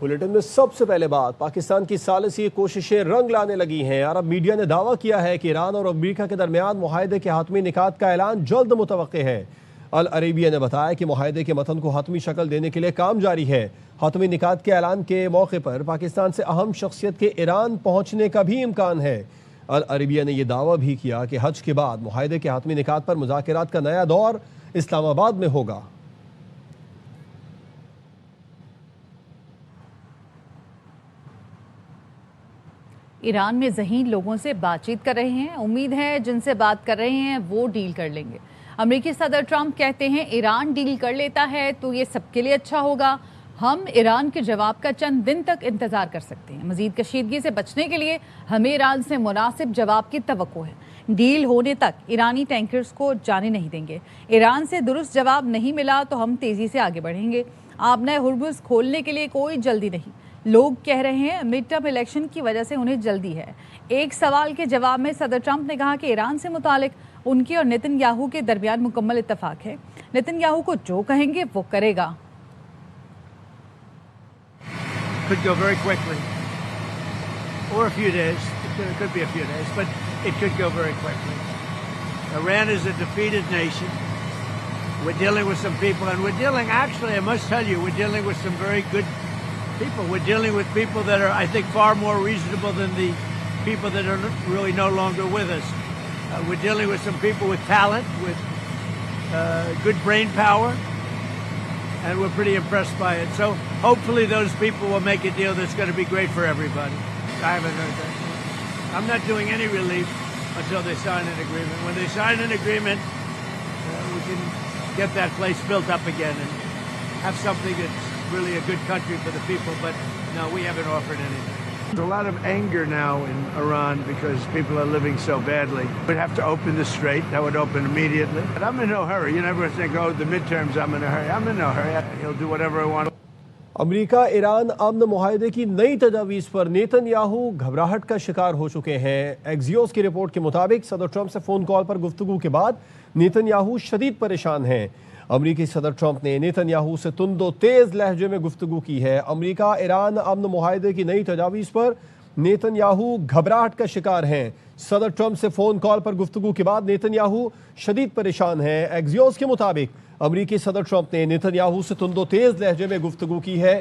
Bulletin में सबसे पहले बात, पाकिस्तान की सालिसी कोशिशें रंग लाने लगी हैं। अरब मीडिया ने दावा किया है कि ईरान और अमेरिका के दरमियान मुआहदे के हातमी निकात का ऐलान जल्द मुतवक्के है। अल अरेबिया ने बताया कि मुआहदे के मतन को हातमी शक्ल देने के लिए काम जारी है। हातमी निकात के ऐलान के मौके पर पाकिस्तान से अहम शख्सियत के ईरान पहुंचने का भी इम्कान है। अल अरेबिया ने यह दावा भी किया कि हज के बाद मुआहदे के हातमी निकात पर मुज़ाकरात का नया दौर इस्लामाबाद में होगा। ईरान में ज़हीन लोगों से बातचीत कर रहे हैं। उम्मीद है जिनसे बात कर रहे हैं वो डील कर लेंगे। अमेरिकी सदर ट्रंप कहते हैं ईरान डील कर लेता है तो ये सबके लिए अच्छा होगा। हम ईरान के जवाब का चंद दिन तक इंतजार कर सकते हैं। मजीद कशीदगी से बचने के लिए हमें ईरान से मुनासिब जवाब की तवक्को है। डील होने तक ईरानी टैंकर्स को जाने नहीं देंगे। ईरान से दुरुस्त जवाब नहीं मिला तो हम तेजी से आगे बढ़ेंगे। आबना हुर्मुज़ खोलने के लिए कोई जल्दी नहीं। लोग कह रहे हैं मिड टर्म इलेक्शन की वजह से उन्हें जल्दी है। एक सवाल के जवाब में सदर ट्रंप ने कहा कि ईरान से मुतालिक उनके और नेतन्याहू के दरमियान मुकम्मल इत्तफाक है। नेतन्याहू को जो कहेंगे वो करेगा। Could go very quickly, or a few days. It could be a few days, but it could go very quickly. Iran is a defeated nation. We're dealing with some people, and we're dealing, actually, I must tell you, we're dealing with some very good people. We're dealing with people that are, I think, far more reasonable than the people that are really no longer with us. We're dealing with some people with talent, with good brain power, and we're pretty impressed by it. So hopefully those people will make a deal that's going to be great for everybody. I haven't heard that. I'm not doing any relief until they sign an agreement. When they sign an agreement, we can get that place built up again and have something that's really a good country for the people. But no, we haven't offered anything. There's a lot of anger now in Iran because people are living so badly. We'd have to open the strait. That would open immediately. But I'm in no hurry. You never think, oh, the midterms, I'm in a hurry. I'm in no hurry. He'll do whatever I want. America Iran अमन मुआहदे की नई तजावीज़ पर Netanyahu घबराहट का शिकार हो चुके हैं। एक्सियोस की रिपोर्ट के मुताबिक सदर ट्रंप से फ़ोन कॉल पर गुफ्तगू के बाद नेतन्याहू शदीद परेशान हैं। अमरीकी सदर ट्रंप ने नेतन्याहू से तुंदो तेज़ लहजे में गुफ्तगू की है। अमरीका ईरान अमन मुआहदे की नई तजावीज़ पर नेतन्याहू घबराहट का शिकार हैं। सदर ट्रंप से फ़ोन कॉल पर गुफ्तगू के बाद नेतन्याहू शदीद परेशान हैं। एक्सियोस के मुताबिक अमरीकी सदर ट्रंप ने नेतन्याहू से तुंदो तेज़ लहजे में गुफ्तगू की है।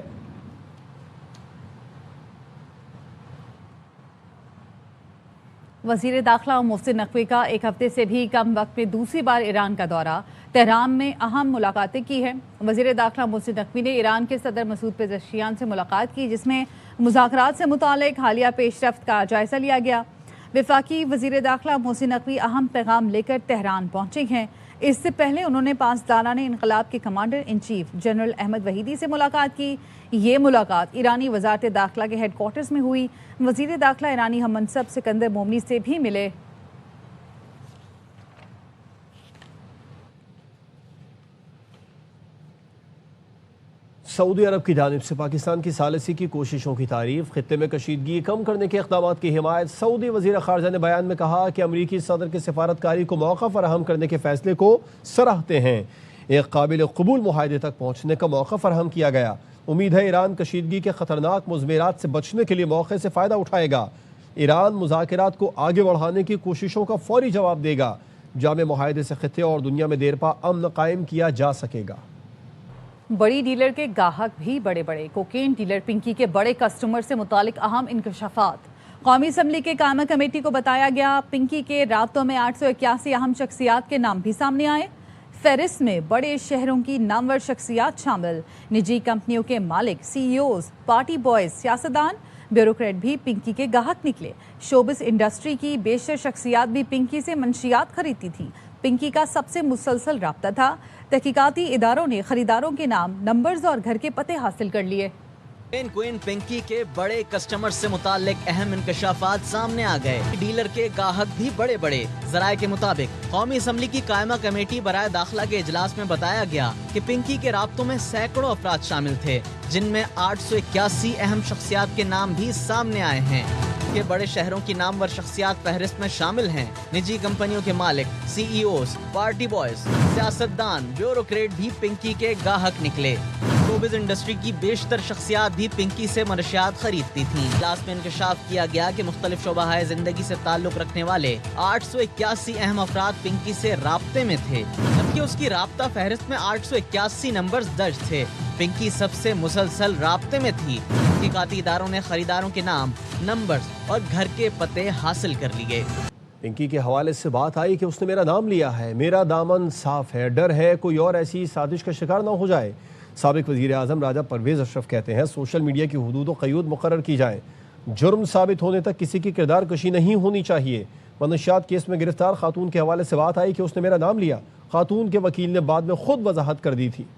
वज़ीर दाखिला मोहसिन नकवी का एक हफ्ते से भी कम वक्त में दूसरी बार ईरान का दौरा। तेहरान में अहम मुलाकातें की हैं। वज़ीर दाखिला मोहसिन नकवी ने ईरान के सदर मसूद पेज़ेश्कियान से मुलाकात की, जिसमें मुज़ाकरात से मुतालिक हालिया पेशरफ्त का जायज़ा लिया गया। वफाकी वज़ीर दाखिला मोहसिन नकवी अहम पैगाम लेकर तेहरान पहुँचे हैं। इससे पहले उन्होंने पांचदाराने इनकलाब के commander in chief general Ahmad Vahidi से मुलाकात की। ये मुलाकात ईरानी वजारत दाखिला के हेडक्वार्टर्स में हुई। वज़ीर दाखिला ईरानी हम मनसब सिकंदर मोमनी से भी मिले। सऊदी अरब की जानिब से पाकिस्तान की सालिसी की कोशिशों की तारीफ, खित्ते में कशीदगी कम करने के इक़दामात की हिमायत। सऊदी वज़ीर ख़ारजा ने बयान में कहा कि अमरीकी सदर के सफारतकारी को मौका फराहम करने के फैसले को सराहते हैं। एक काबिल कबूल मुआहदे तक पहुँचने का मौका फराहम किया गया। उम्मीद है ईरान कशीदगी के ख़तरनाक मुज़मेरात से बचने के लिए मौके से फ़ायदा उठाएगा। ईरान मुज़ाकरात को आगे बढ़ाने की कोशिशों का फौरी जवाब देगा। जामे मुआहदे से खित्ते और दुनिया में देर पा अमन कायम किया जा सकेगा। बड़ी डीलर के गाहक भी बड़े बड़े। कोकेन डीलर पिंकी के बड़े कस्टमर से मुतालिक अहम इंकशाफात। कौमी असम्बली के कायमा कमेटी को बताया गया। पिंकी के राब्तों में 881 अहम शख्सियात के नाम भी सामने आए। फेरिस्त में बड़े शहरों की नामवर शख्सियात शामिल। निजी कंपनियों के मालिक, CEOs, पार्टी बॉयज, सियासतदान, ब्यूरोक्रेट भी पिंकी के गाहक निकले। शोबिस इंडस्ट्री की बेशतर शख्सियात भी पिंकी से मंशियात खरीदती थी। पिंकी का सबसे मुसलसल राब्ता था। तहकीकाती इदारों ने खरीदारों के नाम, नंबर्स और घर के पते हासिल कर लिए। क्वीन पिंकी के बड़े कस्टमर से मुताल्लिक अहम इंकशाफात सामने आ गए। डीलर के गाहक भी बड़े बड़े। ज़राए के मुताबिक कौमी असम्बली की कायमा कमेटी बराए दाखिला के इजलास में बताया गया कि पिंकी के राब्तों में सैकड़ों अफराद शामिल थे, जिनमें 881 अहम शख्सियात के नाम भी सामने आए हैं। के बड़े शहरों की नामवर शख्सियात फहरिस्त में शामिल हैं। निजी कंपनियों के मालिक, CEOs, पार्टी बॉयज, सियासतदान, ब्यूरोक्रेट भी पिंकी के गाहक निकले। शोबिज़ इंडस्ट्री की बेशतर शख्सियात भी पिंकी से मनशियात खरीदती थीं। इजलास में इंकशाफ किया गया कि मुख्तलिफ शोबाहाए जिंदगी से ताल्लुक रखने वाले 881 अहम अफराद पिंकी से राब्ते में थे, जबकि उसकी राब्ता फहरिस्त में 881 नंबर दर्ज थे। पिंकी सबसे मुसलसल राब्ते में थी। तहकीकाती इदारों ने खरीदारों के नाम, नंबर्स और घर के पते हासिल कर लिए। पिंकी के हवाले से बात आई कि उसने मेरा नाम लिया है, मेरा दामन साफ है, डर है कोई और ऐसी साजिश का शिकार ना हो जाए। साबिक वज़ीर आज़म राजा परवेज़ अशरफ कहते हैं सोशल मीडिया की हुदूद व क़यूद मुकर्रर की जाए, जुर्म साबित होने तक किसी की किरदार कशी नहीं होनी चाहिए। मनशियात केस में गिरफ्तार खातून के हवाले से बात आई कि उसने मेरा नाम लिया। खातून के वकील ने बाद में खुद वजाहत कर दी थी।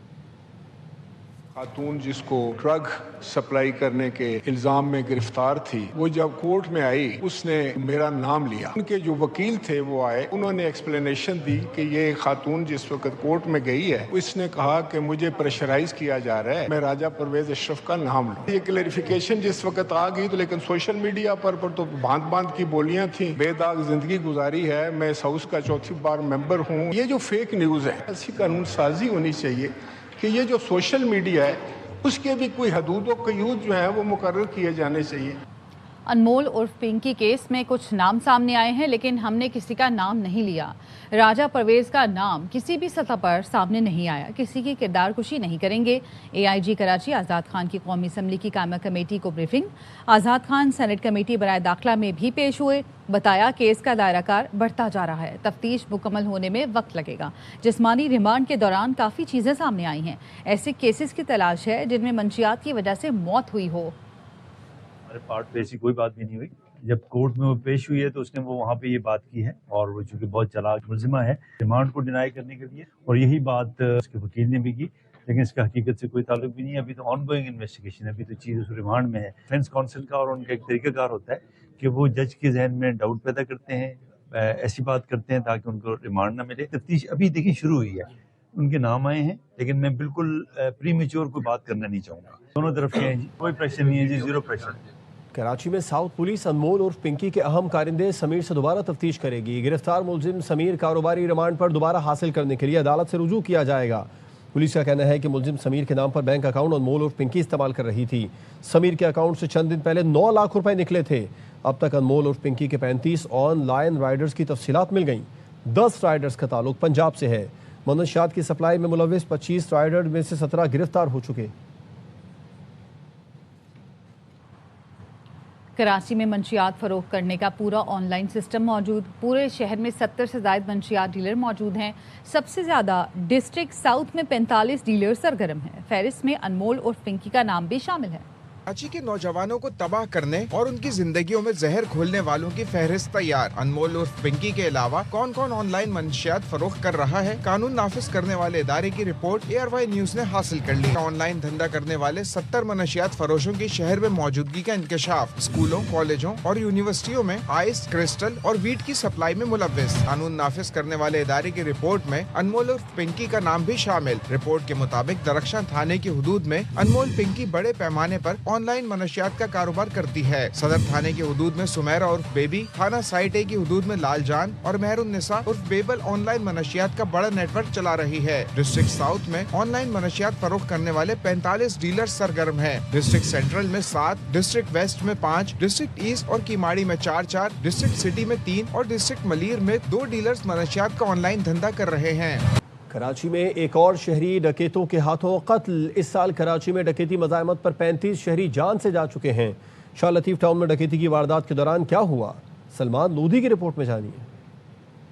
खातून जिसको ड्रग सप्लाई करने के इल्जाम में गिरफ्तार थी, वो जब कोर्ट में आई उसने मेरा नाम लिया। उनके जो वकील थे वो आए, उन्होंने एक्सप्लेनेशन दी कि ये खातून जिस वक्त कोर्ट में गई है उसने कहा कि मुझे प्रेशराइज किया जा रहा है, मैं राजा परवेज अशरफ का नाम लूं। ये क्लैरिफिकेशन जिस वक्त आ गई तो लेकिन सोशल मीडिया पर तो भांत भांत की बोलियां थी, बेदाग जिंदगी गुजारी है, मैं इस हाउस का चौथी बार मेंबर हूँ। ये जो फेक न्यूज़ है, ऐसी कानून साजी होनी चाहिए कि ये जो सोशल मीडिया है उसके भी कोई हदूद व क़यूद जो है वो मुकर्रर किए जाने चाहिए। अनमोल उर्फ पिंकी केस में कुछ नाम सामने आए हैं, लेकिन हमने किसी का नाम नहीं लिया। राजा परवेज़ का नाम किसी भी सतह पर सामने नहीं आया। किसी की किरदार कुशी नहीं करेंगे। AIG कराची आज़ाद खान की कौमी असम्बली की कायमा कमेटी को ब्रीफिंग। आज़ाद खान सेनेट कमेटी बराए दाखिला में भी पेश हुए। बताया केस का दायराकार बढ़ता जा रहा है, तफ्तीश मुकम्मल होने में वक्त लगेगा। जिस्मानी रिमांड के दौरान काफ़ी चीज़ें सामने आई हैं। ऐसे केसेस की तलाश है जिनमें मंशियात की वजह से मौत हुई हो। पार्ट पे ऐसी कोई बात भी नहीं हुई। जब कोर्ट में वो पेश हुई है तो उसने वो वहाँ पे ये बात की है, और वो चूँकि बहुत चालाक मुलजिमा है रिमांड को डिनाई करने के लिए, और यही बात उसके वकील ने भी की, लेकिन इसका हकीकत से कोई ताल्लुक भी नहीं है। अभी तो ऑनगोइंग इन्वेस्टिगेशन है, अभी तो चीज़ उस रिमांड में है। डिफेंस काउंसिल का और उनका एक तरीकाकार होता है कि वो जज के जहन में डाउट पैदा करते हैं, ऐसी बात करते हैं ताकि उनको रिमांड ना मिले। तफ्तीश अभी देखिए शुरू हुई है, उनके नाम आए हैं, लेकिन मैं बिल्कुल प्रीमेच्योर कोई बात करना नहीं चाहूँगा। दोनों तरफ के हैं जी, कोई प्रेशर नहीं है जी, जीरो प्रेशर। कराची में साउथ पुलिस अनमोल और पिंकी के अहम कारिंदे समीर से दोबारा तफ्तीश करेगी। गिरफ्तार मुलजिम समीर कारोबारी रिमांड पर दोबारा हासिल करने के लिए अदालत से रुजू किया जाएगा। पुलिस का कहना है कि मुलजिम समीर के नाम पर बैंक अकाउंट अनमोल और पिंकी इस्तेमाल कर रही थी। समीर के अकाउंट से चंद दिन पहले 9 लाख रुपए निकले थे। अब तक अनमोल और पिंकी के 35 ऑनलाइन राइडर्स की तफसीलात मिल गई। 10 राइडर्स का ताल्लुक पंजाब से है। मनशियात की सप्लाई में मुलविस 25 राइडर में से 17 गिरफ्तार हो चुके। कराची में मंशियात फरोख्त करने का पूरा ऑनलाइन सिस्टम मौजूद। पूरे शहर में 70 से ज़ायद मंशियात डीलर मौजूद हैं। सबसे ज़्यादा डिस्ट्रिक्ट साउथ में 45 डीलर सरगर्म हैं। फहरिस्त में अनमोल और पिंकी का नाम भी शामिल है। कराची के नौजवानों को तबाह करने और उनकी जिंदगियों में जहर घोलने वालों की फहरिस्त तैयार। अनमोल और पिंकी के अलावा कौन कौन ऑनलाइन मंशियात फरोख्त कर रहा है, कानून नाफिज करने वाले इदारे की रिपोर्ट ARY न्यूज ने हासिल कर ली। ऑनलाइन धंधा करने वाले 70 मंशियात फरोशों की शहर में मौजूदगी का इंकशाफ। स्कूलों, कॉलेजों और यूनिवर्सिटियों में आइस, क्रिस्टल और वीट की सप्लाई में मुलव्विस। कानून नाफिज करने वाले इदारे की रिपोर्ट में अनमोल और पिंकी का नाम भी शामिल। रिपोर्ट के मुताबिक दरख्शां थाने की हुदूद में अनमोल पिंकी बड़े पैमाने पर ऑनलाइन मनशियात का कारोबार करती है। सदर थाने की हुदूद में सुमेरा उर्फ बेबी, थाना साइट ए की हुदूद में लालजान और मेहरुन्निसा उर्फ बेबल ऑनलाइन मनशियात का बड़ा नेटवर्क चला रही है। डिस्ट्रिक्ट साउथ में ऑनलाइन मनशियात फरोख्त करने वाले 45 डीलर सरगर्म हैं। डिस्ट्रिक्ट सेंट्रल में 7, डिस्ट्रिक्ट वेस्ट में 5, डिस्ट्रिक्ट ईस्ट और कीमाड़ी में 4, डिस्ट्रिक्ट सिटी में 3 और डिस्ट्रिक्ट मलीर में 2 डीलर्स मनशियात का ऑनलाइन धंधा कर रहे हैं। कराची में एक और शहरी डकैतों के हाथों कत्ल। इस साल कराची में डकैती मज़ाहमत पर 35 शहरी जान से जा चुके हैं। शाह लतीफ़ टाउन में डकैती की वारदात के दौरान क्या हुआ, सलमान लोधी की रिपोर्ट में जानिए।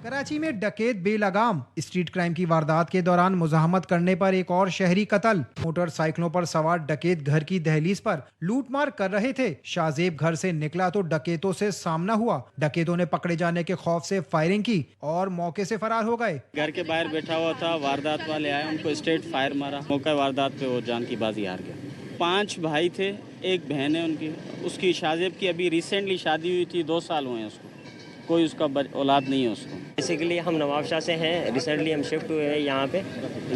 कराची में डकैत बेलगाम स्ट्रीट क्राइम की वारदात के दौरान मुज़ाहमत करने पर एक और शहरी कत्ल। मोटरसाइकिलों पर सवार डकैत घर की दहलीज पर लूटमार कर रहे थे। शाहजेब घर से निकला तो डकैतों से सामना हुआ। डकैतों ने पकड़े जाने के खौफ से फायरिंग की और मौके से फरार हो गए। घर के बाहर बैठा हुआ था, वारदात वाले आए, उनको स्ट्रेट फायर मारा। मौका वारदात पे वो जान की बाजी हार गया। 5 भाई थे, एक बहन है उनकी। उसकी शाहजेब की अभी रिसेंटली शादी हुई थी, 2 साल हुए हैं उसको। कोई उसका औलाद नहीं है उसको। बेसिकली हम नवाब शाह से हैं, रिसेंटली हम शिफ्ट हुए हैं यहाँ पे।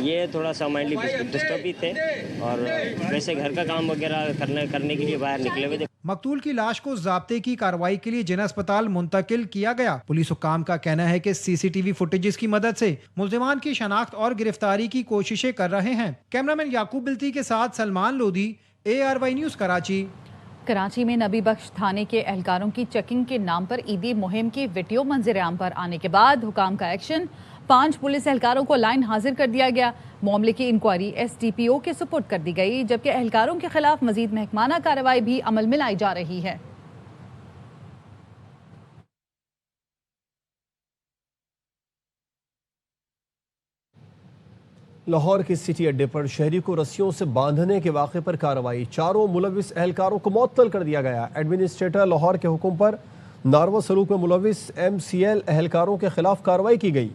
ये थोड़ा सा माइंडली डिस्टर्ब भी थे और वैसे घर का काम वगैरह करने के लिए बाहर निकले हुए थे। मकतूल की लाश को ज़ाब्ते की कार्रवाई के लिए जिला अस्पताल मुंतकिल किया गया। पुलिस हुक्काम का कहना है कि सीसीटीवी फुटेजेस की मदद से मुल्जिमान की शनाख्त और गिरफ्तारी की कोशिशें कर रहे हैं। कैमरामैन याकूब बिल्ती के साथ सलमान लोधी, ARY न्यूज कराची। कराची में नबी बख्श थाने के एहलकारों की चेकिंग के नाम पर ईदी मुहिम की वीडियो मंजर आम पर आने के बाद हुकाम का एक्शन। 5 पुलिस एहलकारों को लाइन हाजिर कर दिया गया। मामले की इंक्वायरी SDPO के सुपुर्द कर दी गई, जबकि एहलकारों के खिलाफ मजीद महकमाना कार्रवाई भी अमल में लाई जा रही है। लाहौर के सिटी अड्डे पर शहरी को रस्सियों से बांधने के वाक़े पर कार्रवाई। 4 मुलविस एहलकारों को मुअत्तल कर दिया गया। एडमिनिस्ट्रेटर लाहौर के हुक्म पर नारवा सलूक में मुलविस MCL एहलकारों के खिलाफ कार्रवाई की गई।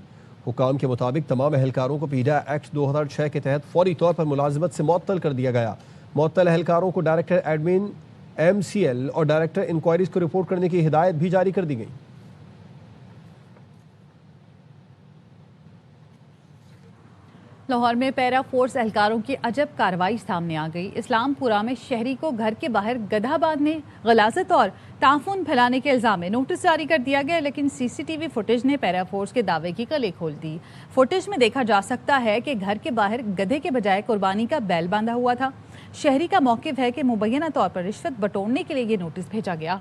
हुकाम के मुताबिक तमाम एहलकारों को पीडा एक्ट 2006 के तहत फौरी तौर पर मुलाजमत से मुअत्तल कर दिया गया। मुअत्तल एहलकारों को डायरेक्टर एडमिन MCL और डायरेक्टर इंक्वायरीज को रिपोर्ट करने की हिदायत भी जारी कर दी गई। लाहौर में पैरा फोर्स एहलकारों की अजब कार्रवाई सामने आ गई। इस्लामपुरा में शहरी को घर के बाहर गधा बांधने, गलाजत और ताफुन फैलाने के इल्जाम में नोटिस जारी कर दिया गया, लेकिन CCTV फुटेज ने पैरा फोर्स के दावे की कली खोल दी। फुटेज में देखा जा सकता है कि घर के बाहर गधे के बजाय कुर्बानी का बैल बांधा हुआ था। शहरी का मौकिफ है कि मुबैना तौर पर रिश्वत बटोरने के लिए ये नोटिस भेजा गया।